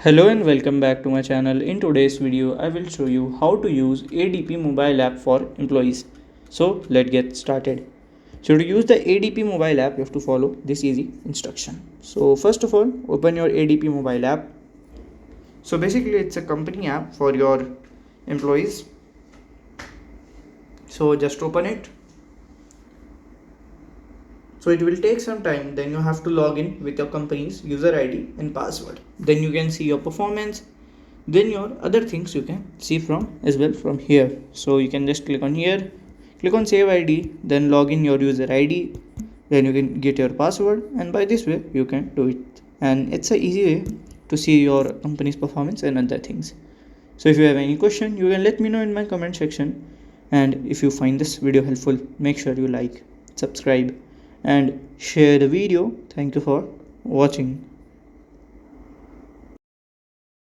Hello and welcome back to my channel. In today's video, I will show you how to use ADP mobile app for employees. So let's get started. So to use the ADP mobile app, you have to follow this easy instruction. So first of all, open your ADP mobile app. So basically it's a company app for your employees. So just open it. So it will take some time, then you have to log in with your company's user ID and password. Then you can see your performance, then your other things you can see from as well from here. So you can just click on here, click on save ID, then log in your user ID, then you can get your password, and by this way you can do it. And it's a easy way to see your company's performance and other things. So if you have any question, you can let me know in my comment section. And if you find this video helpful, make sure you like, subscribe and share the video. Thank you for watching.